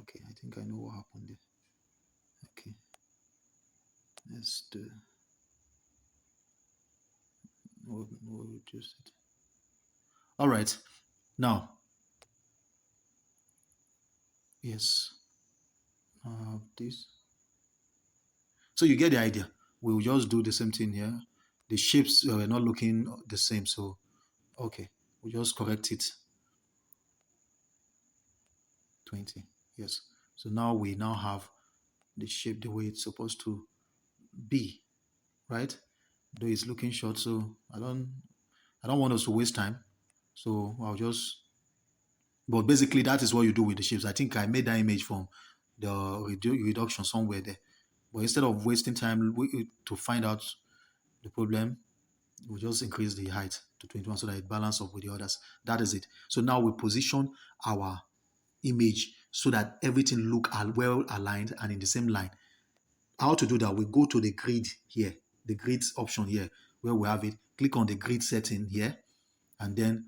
Okay, I think I know what happened there. Okay, let's do. We'll reduce it. All right, now, yes, this. So you get the idea. We'll just do the same thing here. The shapes are not looking the same, so okay, we'll just correct it. 20, yes. So now we now have the shape the way it's supposed to be, right? Though it's looking short, so I don't want us to waste time. So I'll just, but basically that is what you do with the shapes. I think I made that image from the reduction somewhere there. But instead of wasting time to find out the problem, we'll just increase the height to 21 so that it balances up with the others. That is it. So now we position our image so that everything look well aligned and in the same line. How to do that? We go to the grid here, the grid option here, where we have it. Click on the grid setting here, and then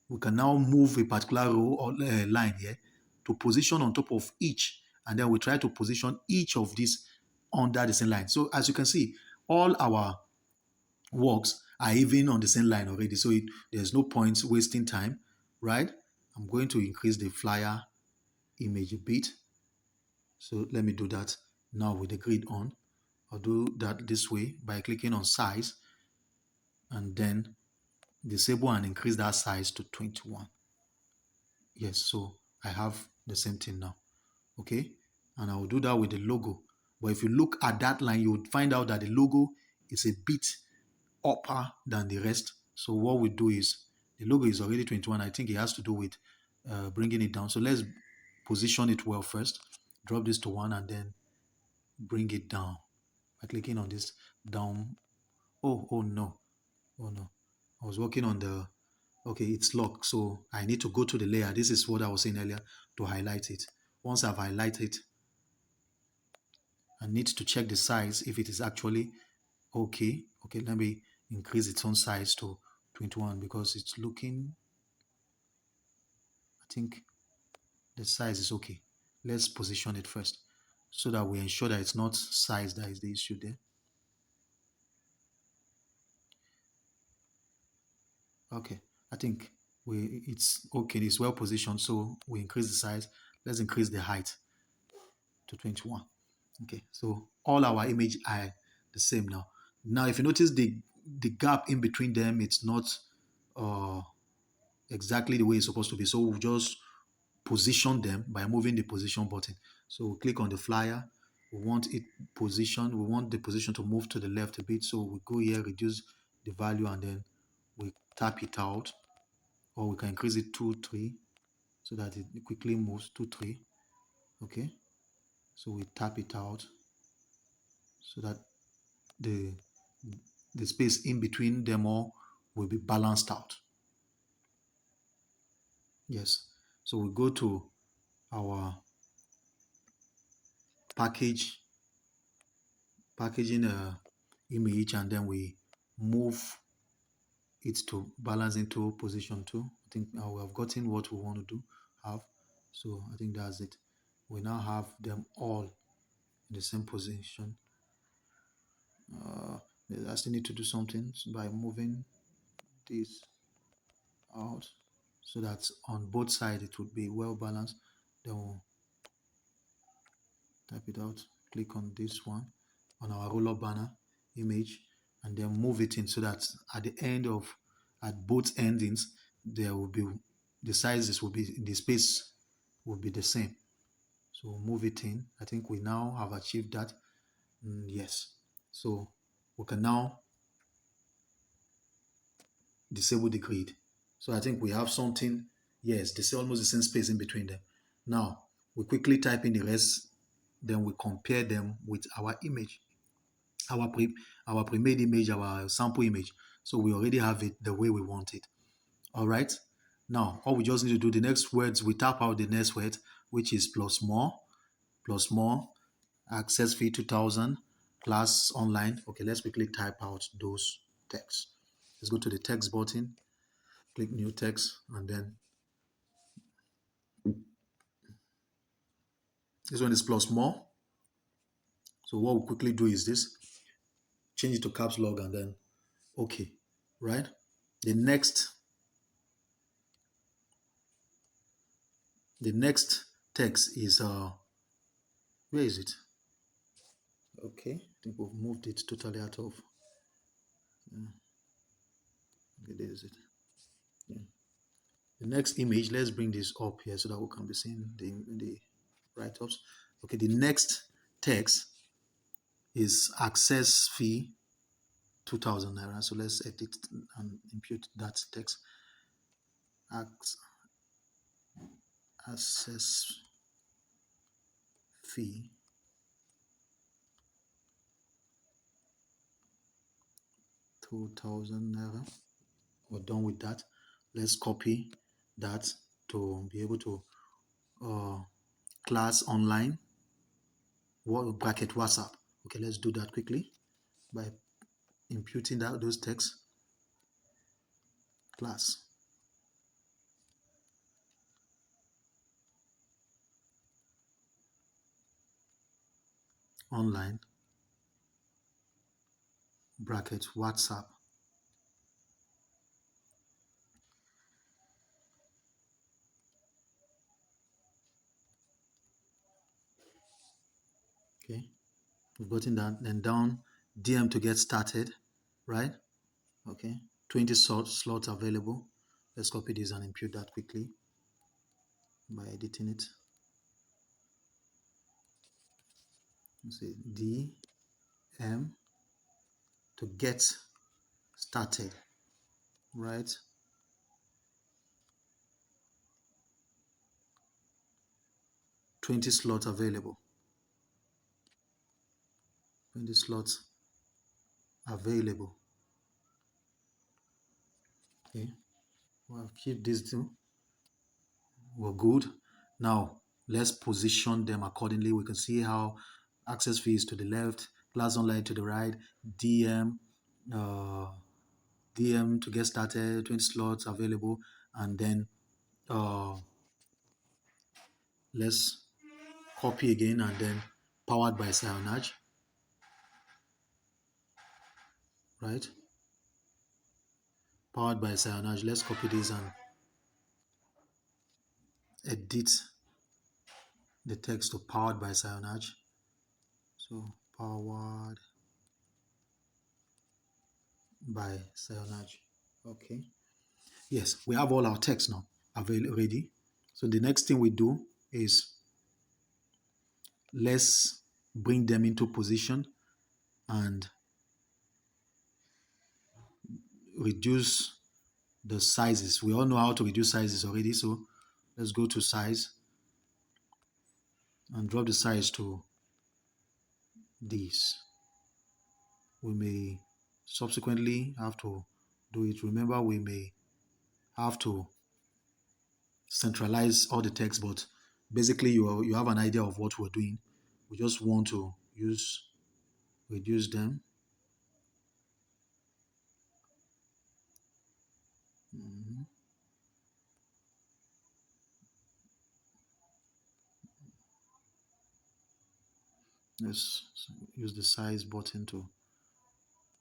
we can now move a particular row or line here to position on top of each, and then we try to position each of these under the same line. So as you can see, all our works are even on the same line already, so there's no point wasting time, right? I'm going to increase the flyer image a bit. So let me do that now with the grid on. I'll do that this way by clicking on size and then disable and increase that size to 21. Yes, so I have the same thing now. Okay, and I will do that with the logo. But if you look at that line, you would find out that the logo is a bit upper than the rest. So what we do is the logo is already 21. I think it has to do with bringing it down. So let's position it well first. Drop this to 1 and then bring it down by clicking on this down. Oh no. Oh no. I was working on the, okay, it's locked. So I need to go to the layer. This is what I was saying earlier, to highlight it. Once I've highlighted, I need to check the size if it is actually okay. Okay, let me increase its own size to 21 because it's looking, I think the size is okay. Let's position it first so that we ensure that it's not size that is the issue there. Okay, I think it's okay, it's well positioned, so we increase the size. Let's increase the height to 21. Okay, so all our image are the same now. Now, if you notice the gap in between them, it's not exactly the way it's supposed to be. So we'll just position them by moving the position button. So we'll click on the flyer. We want it position. We want the position to move to the left a bit. So we go here, reduce the value, and then we tap it out. Or we can increase it to 3 so that it quickly moves to 3. Okay. So we tap it out so that the space in between them all will be balanced out. Yes. So we go to our packaging image, and then we move it to balance into position 2. I think we have gotten what we want to have. So I think that's it. We now have them all in the same position. I still need to do something by moving this out so that on both sides it would be well balanced. Then we'll type it out, click on this one on our roll-up banner image, and then move it in so that at both endings there will be, the sizes will be, the space will be the same. So move it in. I think we now have achieved that. Yes, so we can now disable the grid. So I think we have something, yes, there's almost the same space in between them. Now we quickly type in the rest, then we compare them with our image, our pre-made image, our sample image. So we already have it the way we want it. All right. Now all we just need to do, the next words, we tap out the next word, which is plus more, access fee 2000, class online. Okay, let's quickly type out those texts. Let's go to the text button, click new text, and then This one is plus more. So what we'll quickly do is this, change it to caps lock and then okay, right? The next the next text is where is it? Okay, I think we've moved it totally out of. Okay, there is it. Yeah. The next image, let's bring this up here so that we can be seeing the write-ups. Okay, the next text is access fee 2,000 naira. So let's edit and impute that text. Access fee 2,000 naira. We're done with that. Let's copy that to be able to class online bracket WhatsApp. Okay, let's do that quickly by imputing those texts. Class online bracket WhatsApp. Okay, we've gotten that. Then down DM to get started, right? Okay, 20 slots available. Let's copy this and impute that quickly by editing it. Let's see, DM to get started, right? 20 slots available. 20 slots available. Okay, well, keep this too. We're good. Now let's position them accordingly. We can see how access fee is to the left, class online to the right, DM, uh, DM to get started, 20 slots available, and then let's copy again and then powered by Cyanage, right? Powered by Cyanage. Let's copy this and edit the text to powered by Cyanage. So powered by Cyanage. Okay. Yes, we have all our text now ready. So the next thing we do is let's bring them into position and reduce the sizes. We all know how to reduce sizes already, so let's go to size and drop the size to this. We may subsequently have to do it. Remember, we may have to centralize all the text, but basically you have an idea of what we're doing. We just want to reduce them. Let's use the size button to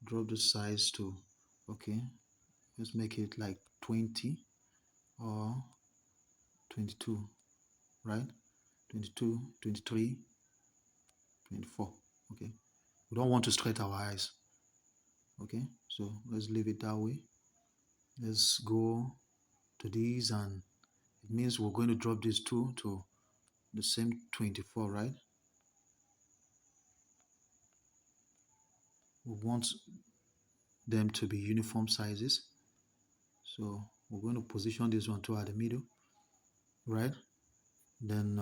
drop the size to, okay, let's make it like 20 or 22, right? 22, 23, 24. Okay, we don't want to stretch our eyes. Okay, so let's leave it that way. Let's go to these, and it means we're going to drop these two to the same 24, right? We want them to be uniform sizes, so we're going to position this one to at the middle, right? Then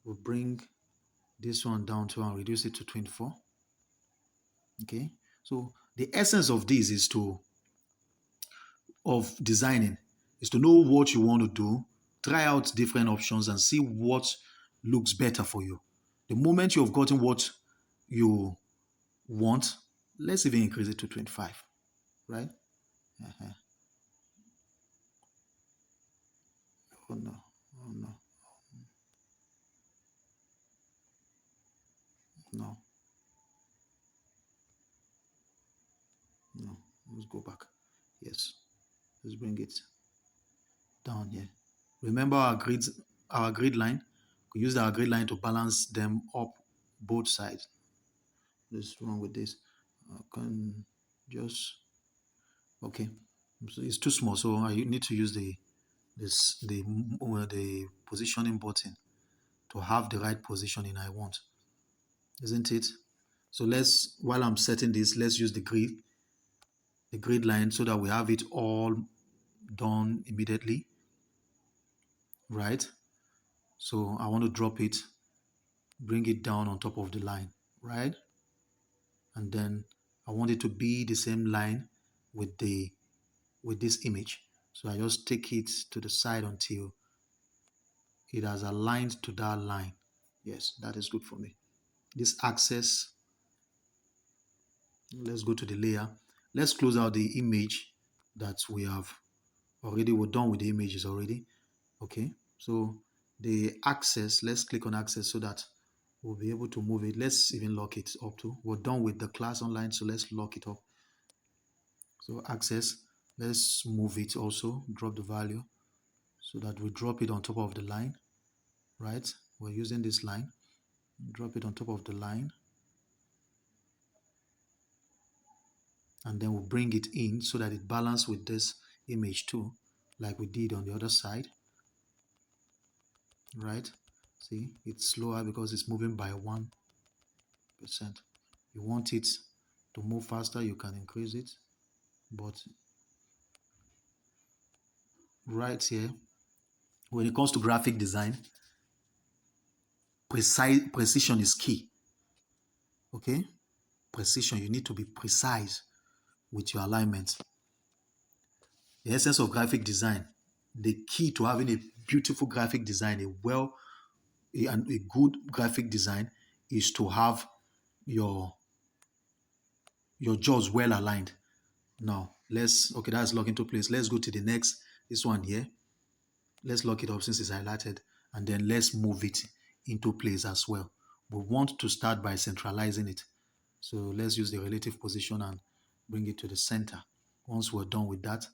we'll bring this one down to and reduce it to 24. Okay, so the essence of this is of designing is to know what you want to do, try out different options and see what looks better for you. The moment you have gotten what you want, let's even increase it to 25, right? Uh-huh. Oh no, oh no. No, no. Let's go back. Yes. Let's bring it down here. Remember our grid line? We use our grid line to balance them up both sides. What's wrong with this? I can just okay. So it's too small, so I need to use the positioning button to have the right positioning I want, isn't it? So let's while I'm setting this, let's use the grid line so that we have it all done immediately, right? So I want to drop it, bring it down on top of the line, right? And then I want it to be the same line with the with this image. So I just take it to the side until it has aligned to that line. Yes, that is good for me. This axis, let's go to the layer. Let's close out the image that we have already. We're done with the images already. Okay, so the axis, let's click on axis so that we'll be able to move it. Let's even lock it up too. We're done with the class online, so let's lock it up. So axis, let's move it also, drop the value so that we drop it on top of the line, right? We're using this line, drop it on top of the line, and then we'll bring it in so that it balances with this image too, like we did on the other side, right? See, it's slower because it's moving by 1%. You want it to move faster, you can increase it, but right here, when it comes to graphic design, precision is key. Okay, precision. You need to be precise with your alignment. The essence of graphic design, the key to having a beautiful graphic design, and a good graphic design, is to have your jaws well aligned. Now okay, that's locked into place. Let's go to the next, this one here. Let's lock it up since it's highlighted, and then let's move it into place as well. We want to start by centralizing it. So let's use the relative position and bring it to the center. Once we're done with that,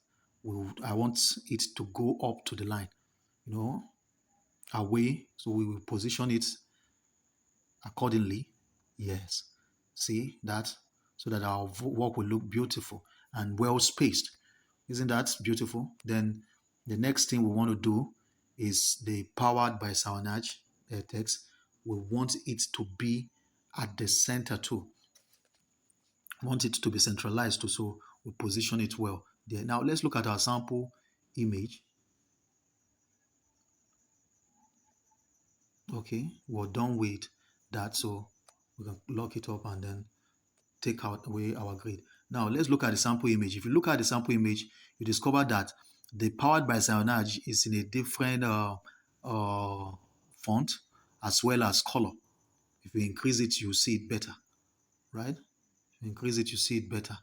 I want it to go up to the line, away. So we will position it accordingly. Yes. See that? So that our work will look beautiful and well spaced. Isn't that beautiful? Then the next thing we want to do is the powered by Sawanage text. We want it to be at the center too. Want it to be centralized too, so we position it well there. Now let's look at our sample image. Okay, we're done with that, so we can lock it up and then take out away our grid. Now let's look at the sample image. If you look at the sample image, you discover that the powered by Sayonage is in a different font as well as color. If you increase it, you see it better, right? If you increase it, you see it better.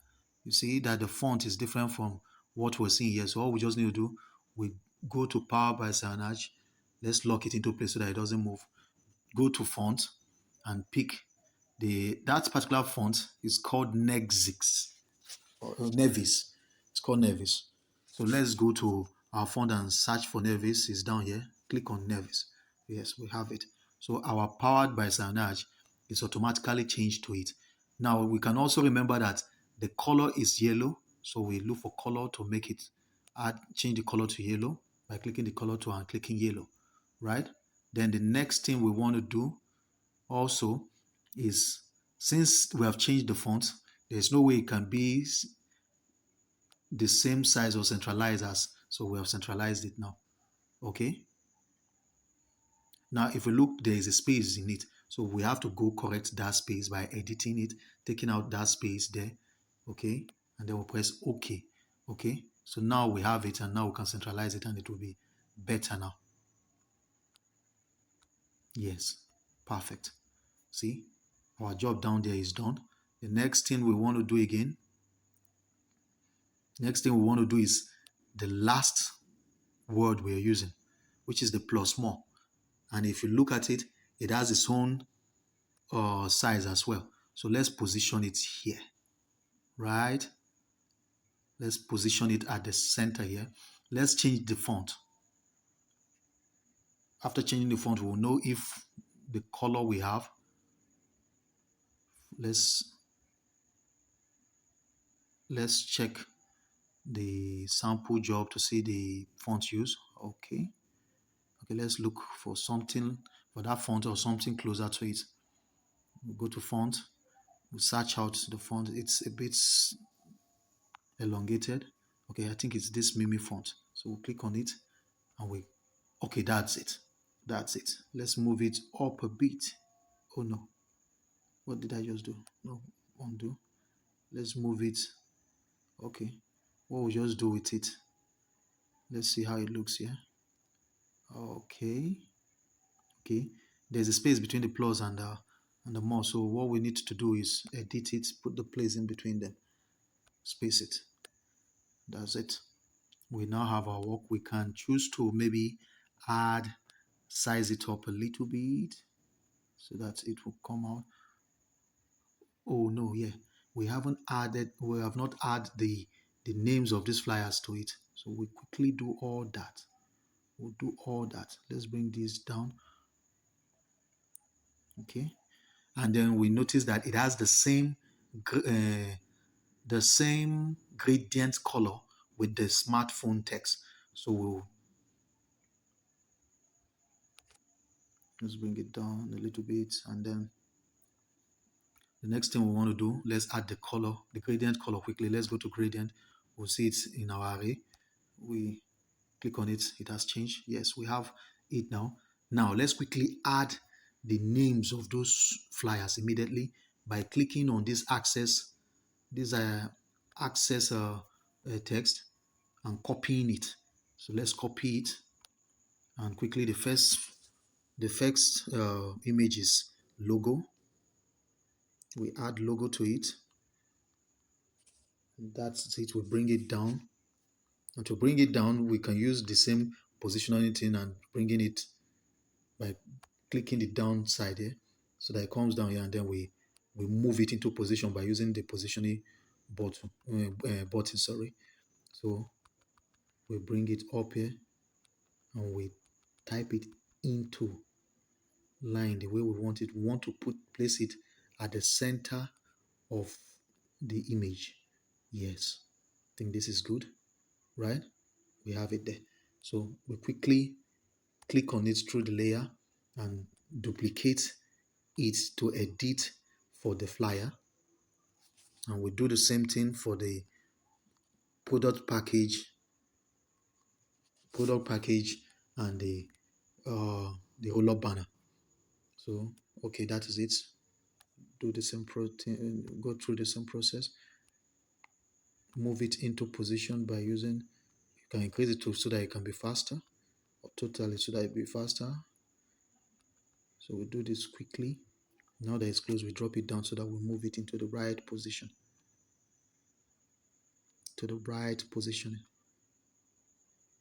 You see that the font is different from what we're seeing here. So all we just need to do, we go to power by Sayonage. Let's lock it into place so that it doesn't move. Go to font and pick that particular font is called Nexix or Nevis. It's called Nevis. So let's go to our font and search for Nevis. It's down here. Click on Nevis. Yes, we have it. So our powered by Cyanage is automatically changed to it. Now we can also remember that the color is yellow. So we look for color to make it change the color to yellow by clicking the color tool and clicking yellow, right? Then the next thing we want to do also is, since we have changed the font, there's no way it can be the same size or centralized as, so we have centralized it now. Okay. Now, if we look, there is a space in it. So we have to go correct that space by editing it, taking out that space there. Okay. And then we'll press OK. Okay. So now we have it, and now we can centralize it and it will be better now. Yes. Perfect. See, our job down there is done. The next thing we want to do again, is the last word we're using, which is the plus more. And if you look at it, it has its own size as well. So let's position it here, right? Let's position it at the center here. Let's change the font. After changing the font, we'll know if the color we have. Let's check the sample job to see the font use. Okay, let's look for something for that font or something closer to it. We'll go to font, we'll search out the font. It's a bit elongated. Okay, I think it's this Mimi font. So we'll click on it and okay, that's it. That's it. Let's move it up a bit. Oh no, what did I just do? No, undo. Let's move it. Okay, what we'll just do with it. Let's see how it looks here. Okay, there's a space between the plus and the more. So what we need to do is edit it, put the place in between them, space it. That's it. We now have our work. We can choose to maybe size it up a little bit so that it will come out. Oh no, yeah, we have not added the names of these flyers to it. So we quickly do all that. We'll do all that. Let's bring this down. Okay, and then we notice that it has the same gradient color with the smartphone text. So we'll just bring it down a little bit, and then the next thing we want to do, let's add the color, the gradient color quickly. Let's go to gradient. We'll see it in our array. We click on it, it has changed. Yes, we have it now. Now let's quickly add the names of those flyers immediately by clicking on this access text and copying it. So let's copy it, and quickly the first image is logo. We add logo to it. That's it. We bring it down, and to bring it down we can use the same positioning thing and bringing it by clicking the down side here so that it comes down here, and then we move it into position by using the positioning button. Sorry. So we bring it up here and we type it into line the way we want it. We want to place it at the center of the image. Yes, I think this is good, right? We have it there. So we quickly click on it through the layer and duplicate it to edit for the flyer, and we do the same thing for the product package and the whole up banner. So okay, that is it. Do the same go through the same process. Move it into position by using, you can increase it so that it can be faster, or totally so that it be faster. So we do this quickly. Now that it's closed, we drop it down so that we move it into the right position.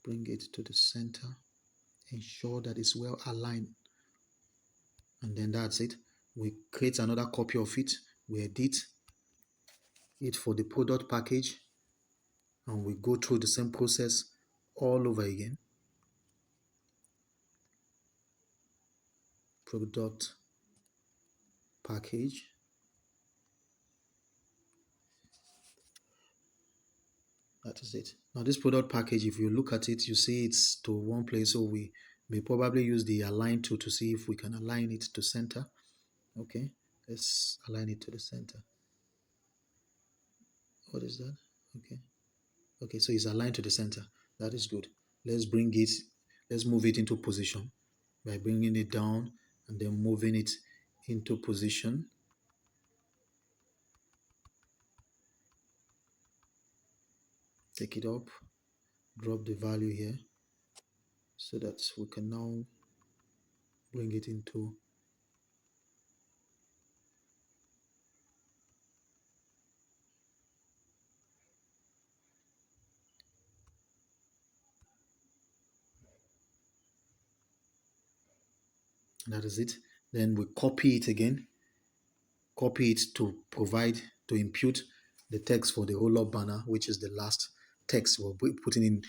Bring it to the center. Ensure that it's well aligned. And then that's it. We create another copy of it. We edit it for the product package, and we go through the same process all over again. Product package. That is it. Now this product package, if you look at it, you see it's to one place. So we may probably use the align tool to see if we can align it to center. Okay, let's align it to the center. What is that? Okay, so it's aligned to the center. That is good. Let's move it into position by bringing it down and then moving it into position. Take it up, drop the value here so that we can now bring it into that is it. Then we copy it again copy it to provide, to impute the text for the roll-up banner, which is the last text we're putting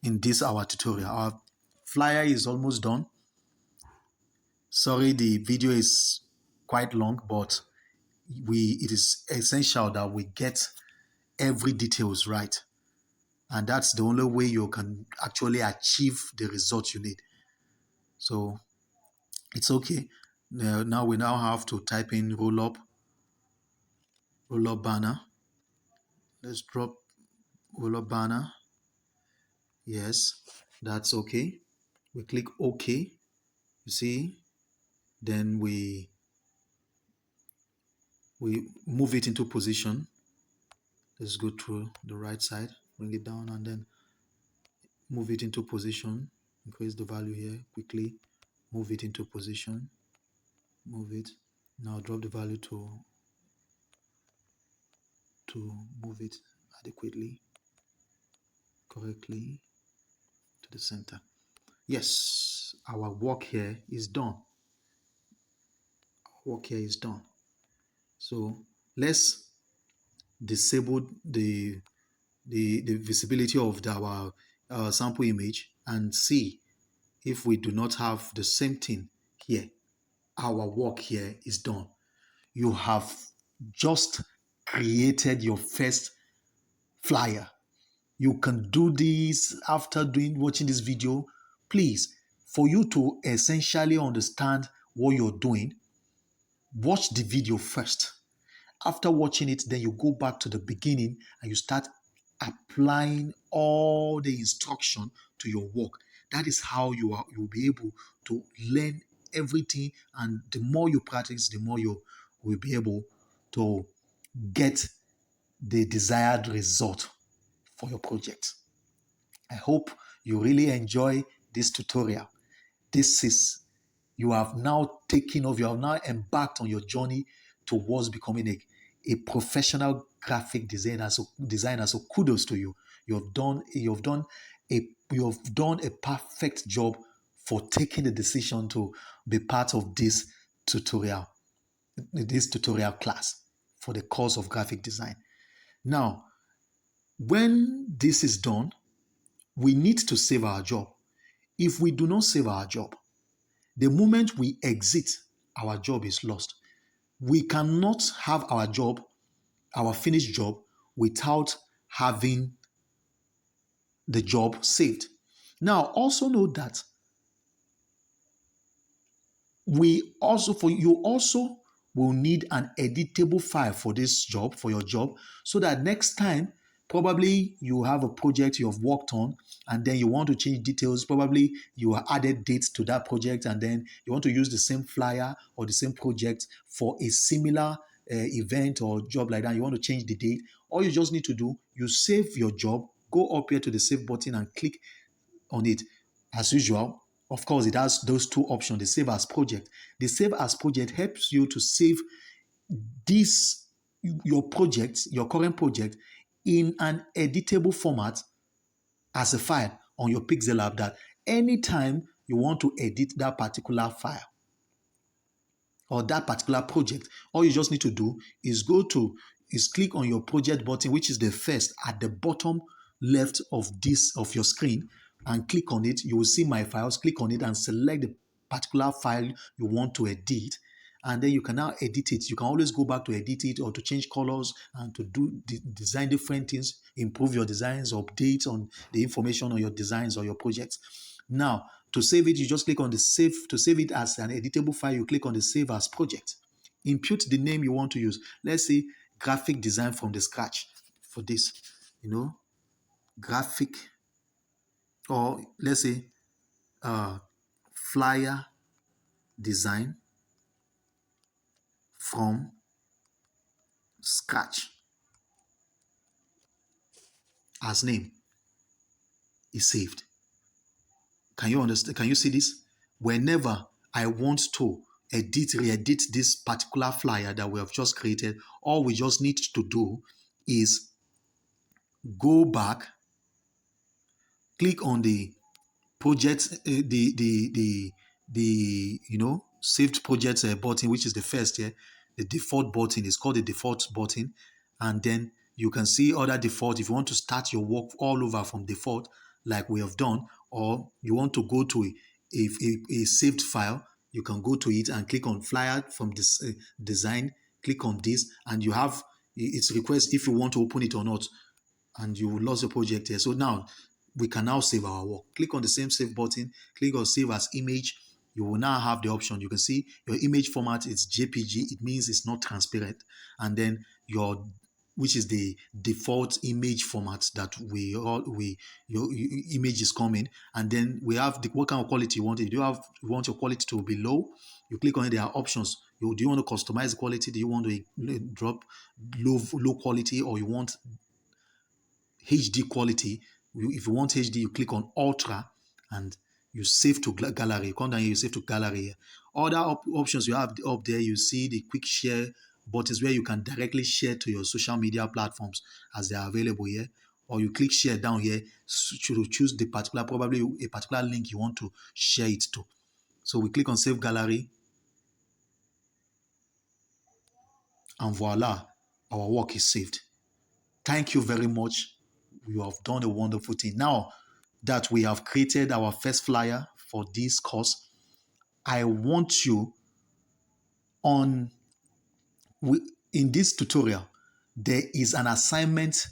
in this our tutorial. Our flyer is almost done. Sorry, the video is quite long, but it is essential that we get every details right. And that's the only way you can actually achieve the result you need. So it's okay. Now we now have to type in roll-up banner. Let's drop roll-up banner. Yes, that's okay. We click OK. You see, then we move it into position. Let's go through the right side, bring it down, and then move it into position. Increase the value here quickly. Move it into position. Move it. Now drop the value to move it adequately, correctly to the center. Yes, our work here is done. Our work here is done. So let's disable the visibility of our sample image and see if we do not have the same thing here. Our work here is done. You have just created your first flyer. You can do this after watching this video. Please, for you to essentially understand what you're doing, watch the video first. After watching it, then you go back to the beginning and you start applying all the instruction to your work. That is how you'll be able to learn everything, and the more you practice, the more you will be able to get the desired result for your project. I hope you really enjoy this tutorial. You have now embarked on your journey towards becoming a professional graphic designer. So kudos to you. You've done a perfect job for taking the decision to be part of this tutorial class for the course of graphic design. Now, when this is done, we need to save our job. If we do not save our job, the moment we exit, our job is lost. We cannot have our job, our finished job, without having the job saved. Now, also know that you also will need an editable file for this job, for your job, so that next time, probably you have a project you have worked on and then you want to change details. Probably you added dates to that project and then you want to use the same flyer or the same project for a similar event or job like that. You want to change the date. All you just need to do, you save your job, go up here to the save button and click on it. As usual, of course, it has those two options, the save as project. The save as project helps you to save your current project, in an editable format as a file on your Pixel app, that anytime you want to edit that particular file or that particular project, all you just need to do is click on your project button, which is the first at the bottom left of your screen, and click on it. You will see my files. Click on it and select the particular file you want to edit, and then you can now edit it. You can always go back to edit it or to change colors and to design different things, improve your designs, update on the information on your designs or your projects. Now, to save it, you just click on the save. To save it as an editable file, you click on the save as project. Impute the name you want to use. Let's say graphic design from the scratch for this, graphic, or let's say flyer design from scratch as name is saved. Can you understand? Can you see this? Whenever I want to re-edit this particular flyer that we have just created, all we just need to do is go back, click on the project, the saved project button, which is the first here. the default button. It's called the default button. And then you can see other default. If you want to start your work all over from default, like we have done, or you want to go to a saved file, you can go to it and click on flyer from this design, click on this, and you have its request if you want to open it or not, and you will lose your project here. So now we can now save our work. Click on the same save button, click on save as image. You will now have the option. You can see your image format is JPG. It means it's not transparent. And then which is the default image format that your image is coming. And then we have what kind of quality you want. If you want your quality to be low, you click on it. There are options. Do you want to customize the quality? Do you want to drop low quality, or you want HD quality? If you want HD, you click on Ultra and you save to gallery. Come down here, you save to gallery. Other options you have up there, you see the quick share buttons where you can directly share to your social media platforms as they are available here. Or you click share down here to choose the probably a particular link you want to share it to. So we click on save gallery, and voila, our work is saved. Thank you very much. You have done a wonderful thing. Now that we have created our first flyer for this course, I want you in this tutorial, there is an assignment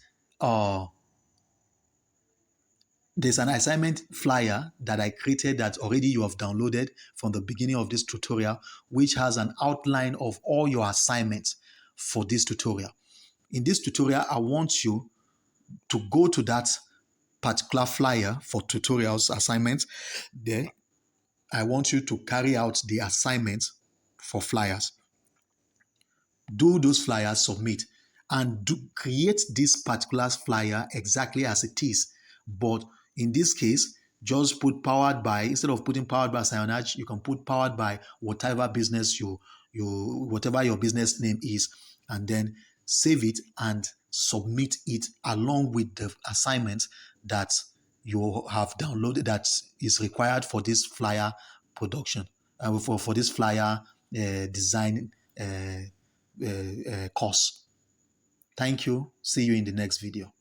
there's an assignment flyer that I created that already you have downloaded from the beginning of this tutorial, which has an outline of all your assignments for this tutorial. In this tutorial, I want you to go to that particular flyer for tutorials assignments. There, I want you to carry out the assignments for flyers. Do those flyers, submit, and create this particular flyer exactly as it is. But in this case, just put powered by, instead of putting powered by Sionage, you can put powered by whatever business whatever your business name is, and then save it and submit it along with the assignment that you have downloaded that is required for this flyer production, for this flyer design course. Thank you. See you in the next video.